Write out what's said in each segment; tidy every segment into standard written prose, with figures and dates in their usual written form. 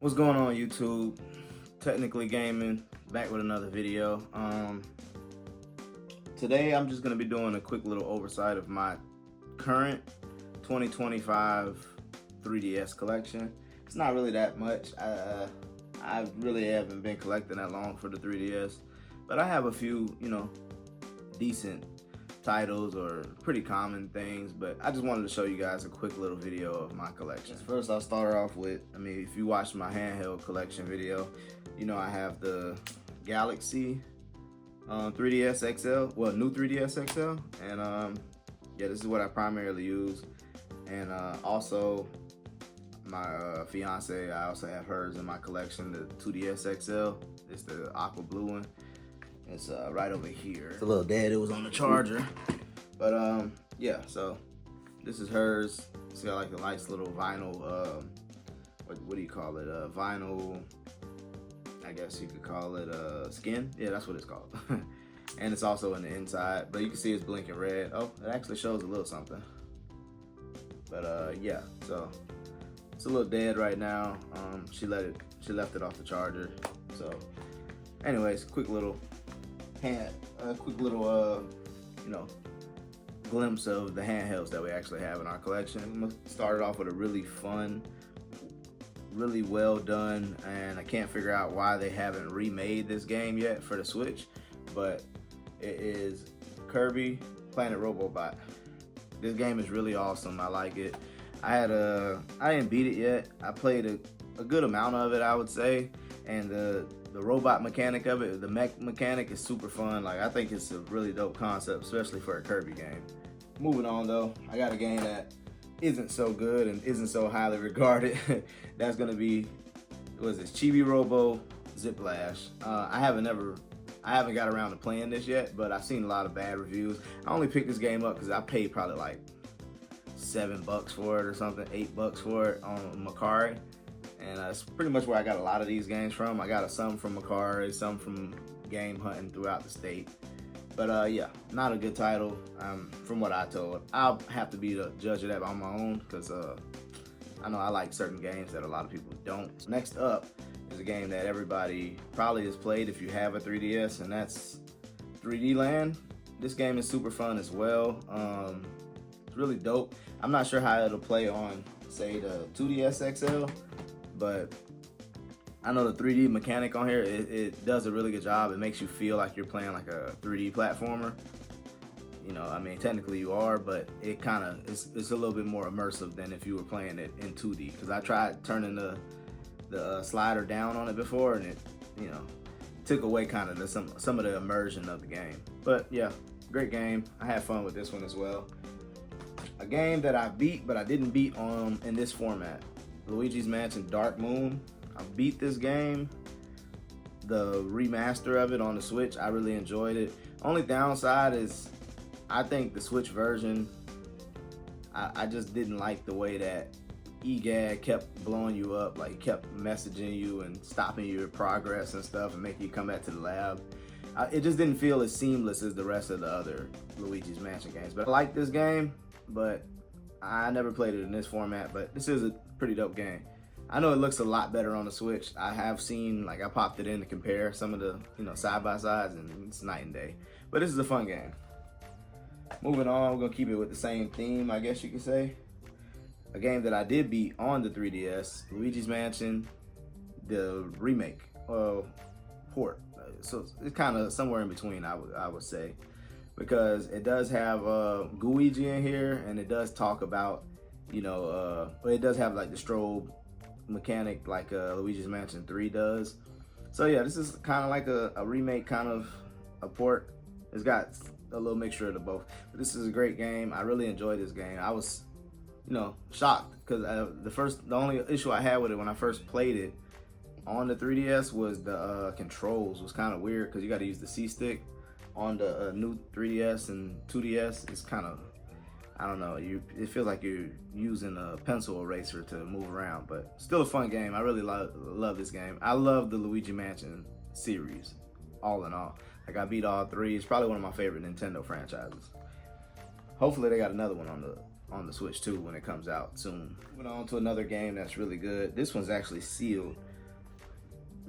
What's going on, YouTube? Technically Gaming, back with another video. Today I'm just gonna be doing a quick little oversight of my current 2025 3DS collection. It's not really that much. I really haven't been collecting that long for the 3DS, but I have a few, decent titles or pretty common things, but I just wanted to show you guys a quick little video of my collection. First, I'll start off with, if you watched my handheld collection video, I have the Galaxy 3DS XL, well, new 3DS XL, and yeah, this is what I primarily use. And also, my fiance, I also have hers in my collection, the 2DS XL. It's the aqua blue one. It's right over here. It's a little dead, it was on the charger. But yeah, so this is hers. It's got like a nice little vinyl, what do you call it? Vinyl, I guess you could call it skin. Yeah, that's what it's called. And it's also in the inside, but you can see it's blinking red. Oh, it actually shows a little something. But yeah, so it's a little dead right now. She left it off the charger. So anyways, quick little glimpse of the handhelds that we actually have in our collection. I'm gonna start off with a really fun, really well done, and I can't figure out why they haven't remade this game yet for the Switch, but it is Kirby Planet Robobot. This game is really awesome. I like it. I didn't beat it yet. I played a good amount of it, I would say, and the robot mechanic of it, the mech mechanic, is super fun. Like, I think it's a really dope concept, especially for a Kirby game. Moving on though, I got a game that isn't so good and isn't so highly regarded. That's gonna be, what is this, Chibi Robo Ziplash. I haven't got around to playing this yet, but I've seen a lot of bad reviews. I only picked this game up because I paid probably like $7 for it or something, $8 for it on Macari. And it's pretty much where I got a lot of these games from. I got some from Macari, some from game hunting throughout the state. But yeah, not a good title from what I told. I'll have to be the judge of that on my own because I know I like certain games that a lot of people don't. Next up is a game that everybody probably has played if you have a 3DS, and that's 3D Land. This game is super fun as well. It's really dope. I'm not sure how it'll play on, say, the 2DS XL, but I know the 3D mechanic on here, it does a really good job. It makes you feel like you're playing like a 3D platformer. Technically you are, but it kind of, it's a little bit more immersive than if you were playing it in 2D. Because I tried turning the slider down on it before, and it, took away kind of some of the immersion of the game. But yeah, great game. I had fun with this one as well. A game that I beat, but I didn't beat in this format. Luigi's Mansion Dark Moon. I beat this game, the remaster of it on the Switch. I really enjoyed it. Only downside is I think the Switch version, I just didn't like the way that EGAD kept blowing you up, like kept messaging you and stopping your progress and stuff and making you come back to the lab. It just didn't feel as seamless as the rest of the other Luigi's Mansion games. But I like this game, but I never played it in this format, but this is a pretty dope game. I know it looks a lot better on the Switch. I have seen, like, I popped it in to compare some of the, side-by-sides, and it's night and day. But this is a fun game. Moving on, we're gonna keep it with the same theme, I guess you could say. A game that I did beat on the 3DS, Luigi's Mansion, the remake, port. So it's kind of somewhere in between, I would say. Because it does have Gooigi in here, and it does talk about, it does have like the strobe mechanic like Luigi's Mansion 3 does. So yeah, this is kind of like a remake, kind of a port. It's got a little mixture of the both. But this is a great game. I really enjoyed this game. I was, shocked because the only issue I had with it when I first played it on the 3DS was the controls was kind of weird because you got to use the C stick. On the new 3DS and 2DS, it's kind of, I don't know, it feels like you're using a pencil eraser to move around, but still a fun game. I really love this game. I love the Luigi Mansion series, all in all. Like, I beat all three. It's probably one of my favorite Nintendo franchises. Hopefully they got another one on the Switch too when it comes out soon. Moving on to another game that's really good. This one's actually sealed.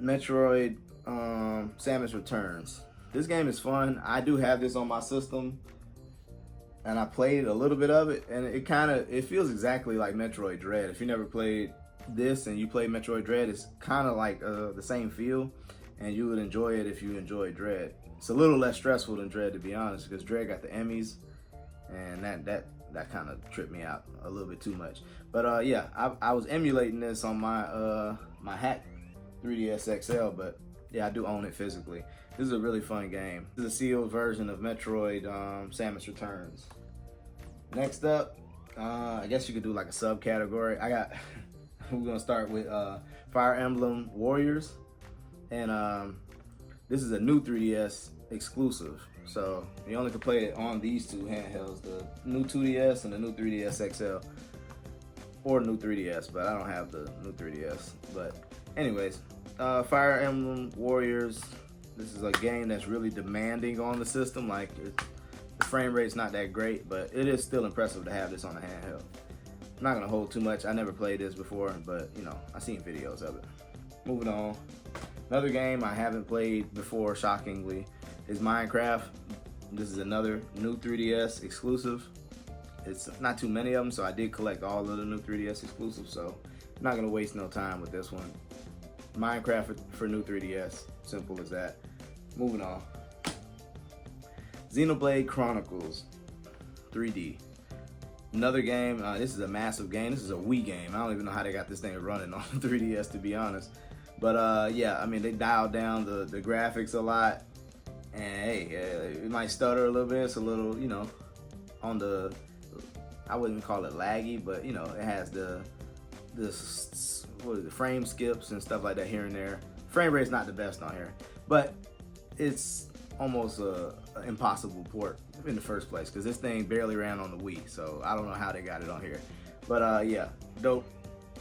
Metroid Samus Returns. This game is fun. I do have this on my system, and I played a little bit of it, and it feels exactly like Metroid Dread. If you never played this and you played Metroid Dread, it's kind of like the same feel, and you would enjoy it if you enjoy Dread. It's a little less stressful than Dread, to be honest, because Dread got the Emmys, and that kind of tripped me out a little bit too much. But yeah, I was emulating this on my my hack 3DS XL, but yeah, I do own it physically. This is a really fun game. This is a sealed version of Metroid Samus Returns. Next up, I guess you could do like a subcategory. We're gonna start with Fire Emblem Warriors, and this is a new 3DS exclusive. So you only can play it on these two handhelds, the new 2DS and the new 3DS XL, or new 3DS, but I don't have the new 3DS. But anyways, Fire Emblem Warriors, this is a game that's really demanding on the system. Like, the frame rate's not that great, but it is still impressive to have this on a handheld. I'm not gonna hold too much. I never played this before, but you know, I've seen videos of it. Moving on. Another game I haven't played before, shockingly, is Minecraft. This is another new 3DS exclusive. It's not too many of them, so I did collect all of the new 3DS exclusives, so I'm not gonna waste no time with this one. Minecraft for new 3DS, simple as that. Moving on. Xenoblade Chronicles 3D. Another game. This is a massive game. This is a Wii game. I don't even know how they got this thing running on 3DS, to be honest. But yeah, I mean, they dialed down the graphics a lot, and hey, it might stutter a little bit. It's a little, you know, on the, I wouldn't call it laggy, but you know, it has the frame skips and stuff like that here and there. Frame rate's not the best on here, but it's almost a impossible port in the first place, because this thing barely ran on the Wii, so I don't know how they got it on here. But yeah, dope.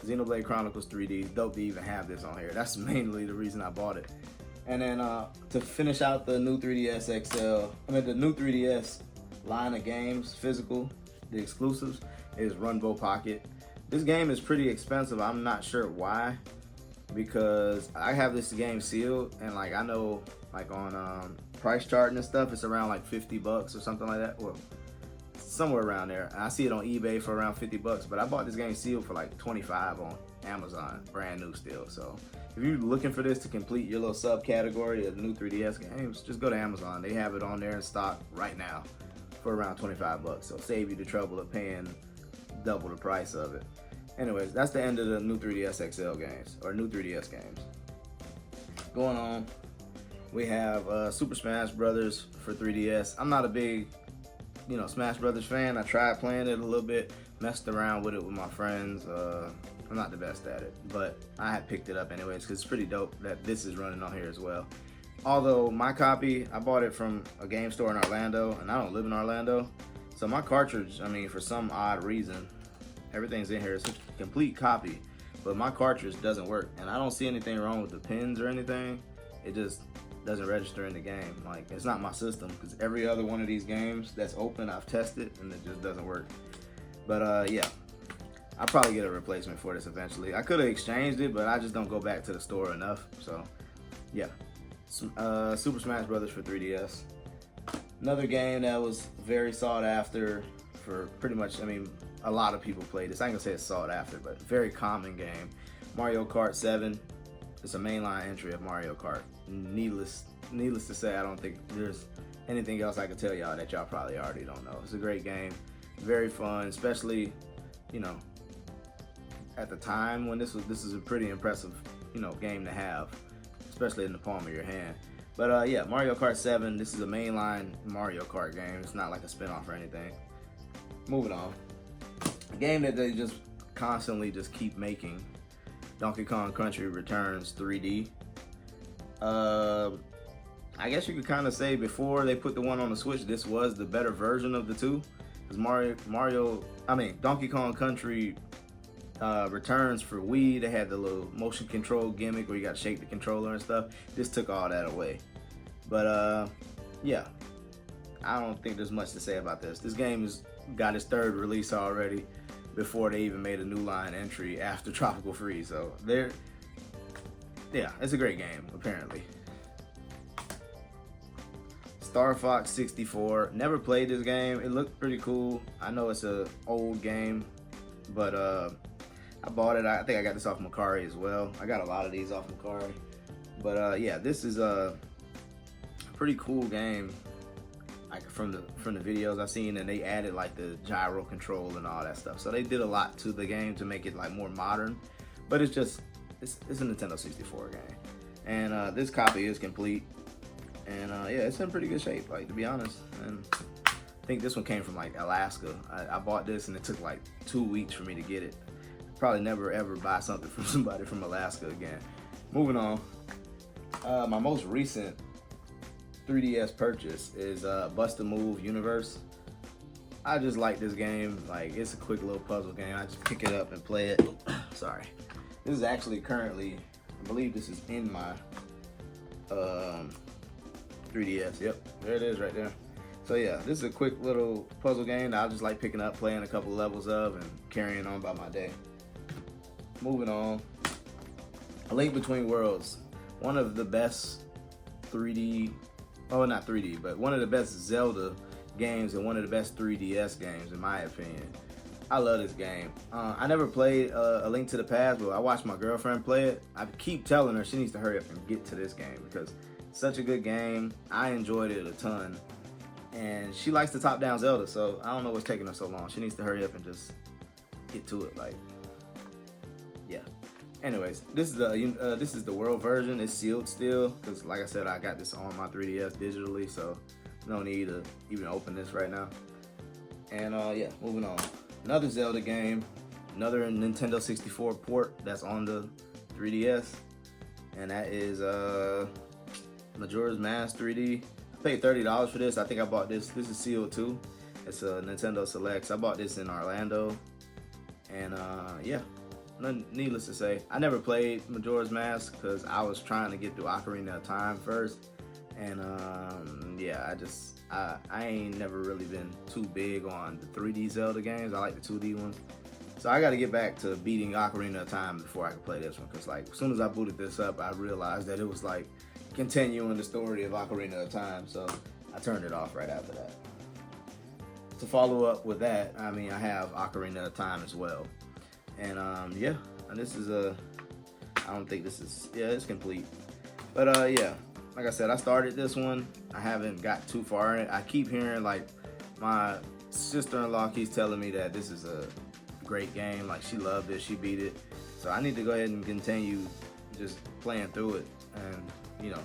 Xenoblade Chronicles 3D, dope to even have this on here. That's mainly the reason I bought it. And then to finish out the new 3DS XL, the new 3DS line of games, physical, the exclusives, is Runbow Pocket. This game is pretty expensive. I'm not sure why, because I have this game sealed, and like I know, like on price chart and stuff, it's around like $50 or something like that, or somewhere around there. And I see it on eBay for around $50, but I bought this game sealed for like $25 on Amazon, brand new still. So if you're looking for this to complete your little subcategory of new 3DS games, just go to Amazon. They have it on there in stock right now for around $25. So save you the trouble of paying double the price of it. Anyways, that's the end of the new 3DS XL games, or new 3DS games. Going on, we have Super Smash Brothers for 3DS. I'm not a big, you know, Smash Brothers fan. I tried playing it a little bit, messed around with it with my friends. I'm not the best at it, but I had picked it up anyways because it's pretty dope that this is running on here as well. Although my copy, I bought it from a game store in Orlando, and I don't live in Orlando, so my cartridge, I mean, for some odd reason, everything's in here. It's a complete copy, but my cartridge doesn't work, and I don't see anything wrong with the pins or anything. It just doesn't register in the game. Like, it's not my system, because every other one of these games that's open, I've tested, and it just doesn't work. But yeah, I'll probably get a replacement for this eventually. I could have exchanged it, but I just don't go back to the store enough. So yeah, Super Smash Brothers for 3DS. Another game that was very sought after for pretty much, I mean, a lot of people played this. I ain't gonna say it's sought after, but very common game. Mario Kart 7. It's a mainline entry of Mario Kart. Needless to say, I don't think there's anything else I can tell y'all that y'all probably already don't know. It's a great game, very fun, especially, you know, at the time when this is a pretty impressive, you know, game to have, especially in the palm of your hand. But yeah, Mario Kart 7. This is a mainline Mario Kart game. It's not like a spin-off or anything. Moving on, a game that they just constantly just keep making. Donkey Kong Country Returns 3D. I guess you could kind of say before they put the one on the Switch, this was the better version of the two. Because Donkey Kong Country Returns for Wii, they had the little motion control gimmick where you got to shake the controller and stuff. This took all that away. But yeah, I don't think there's much to say about this. This game has got its third release already, before they even made a new line entry after Tropical Freeze. So yeah, it's a great game, apparently. Star Fox 64. Never played this game. It looked pretty cool. I know it's an old game, but I bought it. I think I got this off Macari as well. I got a lot of these off Macari. But yeah, this is a pretty cool game. Like from the videos I've seen, and they added like the gyro control and all that stuff. So they did a lot to the game to make it like more modern. But it's just it's a Nintendo 64 game, and this copy is complete. And yeah, it's in pretty good shape, like, to be honest. And I think this one came from like Alaska. I bought this and it took like 2 weeks for me to get it. Probably never ever buy something from somebody from Alaska again. Moving on. My most recent 3DS purchase is Bust a Move Universe. I just like this game. Like, it's a quick little puzzle game. I just pick it up and play it. Sorry. This is actually currently, I believe this is in my 3DS. Yep, there it is right there. So yeah, this is a quick little puzzle game that I just like picking up, playing a couple levels of, and carrying on by my day. Moving on. A Link Between Worlds. One of the best 3D, oh not 3D, but one of the best Zelda games and one of the best 3DS games in my opinion. I love this game. I never played A Link to the Past, but I watched my girlfriend play it. I keep telling her she needs to hurry up and get to this game because it's such a good game. I enjoyed it a ton. And she likes the top-down Zelda, so I don't know what's taking her so long. She needs to hurry up and just get to it, like, yeah. Anyways, this is the world version. It's sealed still, because like I said, I got this on my 3DS digitally, so no need to even open this right now. And yeah, moving on. Another Zelda game, another Nintendo 64 port that's on the 3DS, and that is Majora's Mask 3D. I paid $30 for this. I think I bought this. This is sealed too. It's a Nintendo Selects. I bought this in Orlando, and yeah. Needless to say, I never played Majora's Mask because I was trying to get through Ocarina of Time first, and yeah, I ain't never really been too big on the 3D Zelda games. I like the 2D ones, so I got to get back to beating Ocarina of Time before I can play this one. Because like as soon as I booted this up, I realized that it was like continuing the story of Ocarina of Time, so I turned it off right after that. To follow up with that, I mean, I have Ocarina of Time as well. And yeah, and this is I don't think this is, yeah, it's complete. But yeah, like I said, I started this one. I haven't got too far in it. I keep hearing, like, my sister-in-law keeps telling me that this is a great game. Like, she loved it, she beat it. So I need to go ahead and continue just playing through it. And, you know,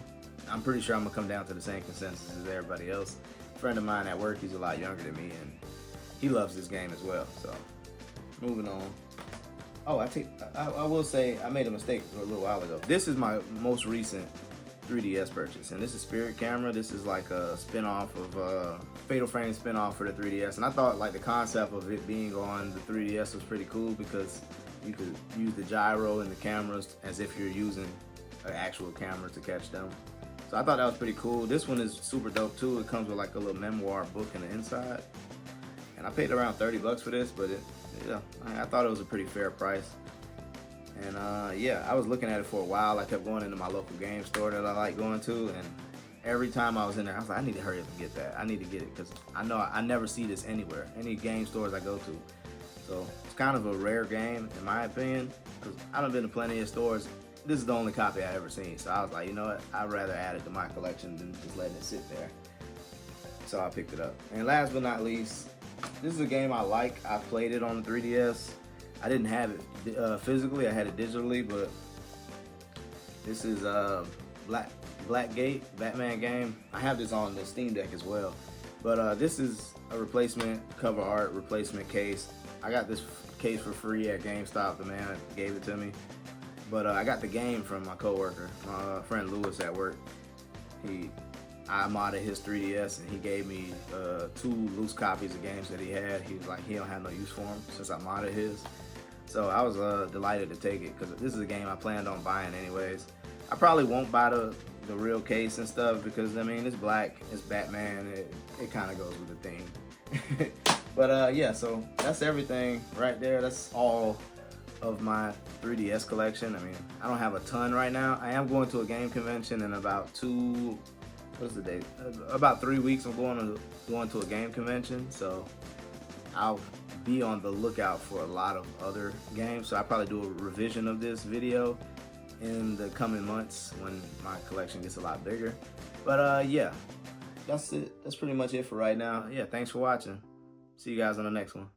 I'm pretty sure I'm gonna come down to the same consensus as everybody else. A friend of mine at work, he's a lot younger than me, and he loves this game as well. So, moving on. Oh, I will say I made a mistake a little while ago. This is my most recent 3DS purchase, and this is Spirit Camera. This is like a spin-off of Fatal Frame spin-off for the 3DS, and I thought like the concept of it being on the 3DS was pretty cool because you could use the gyro and the cameras as if you're using an actual camera to catch them. So I thought that was pretty cool. This one is super dope too. It comes with like a little memoir book in the inside, and I paid around $30 for this, but yeah, I thought it was a pretty fair price. And yeah, I was looking at it for a while. I kept going into my local game store that I like going to, and every time I was in there, I was like, I need to hurry up and get that. I need to get it because I know I never see this anywhere, any game stores I go to. So it's kind of a rare game in my opinion, because I've been to plenty of stores. This is the only copy I ever seen, so I was like, you know what, I'd rather add it to my collection than just letting it sit there. So I picked it up. And last but not least, this is a game I like. I played it on the 3DS. I didn't have it physically, I had it digitally, but this is Blackgate, Batman game. I have this on the Steam Deck as well. But this is a replacement cover art, replacement case. I got this case for free at GameStop. The man gave it to me. But I got the game from my coworker, my friend Lewis at work. I modded his 3DS and he gave me 2 loose copies of games that he had. He was like, he don't have no use for them since I modded his. So I was delighted to take it because this is a game I planned on buying anyways. I probably won't buy the real case and stuff because, I mean, it's black, it's Batman, it kind of goes with the theme. But yeah, so that's everything right there. That's all of my 3DS collection. I mean, I don't have a ton right now. I am going to a game convention in about what's the date? About 3 weeks. I'm going to a game convention, so I'll be on the lookout for a lot of other games. So I'll probably do a revision of this video in the coming months when my collection gets a lot bigger. But yeah, that's it. That's pretty much it for right now. Yeah, thanks for watching. See you guys on the next one.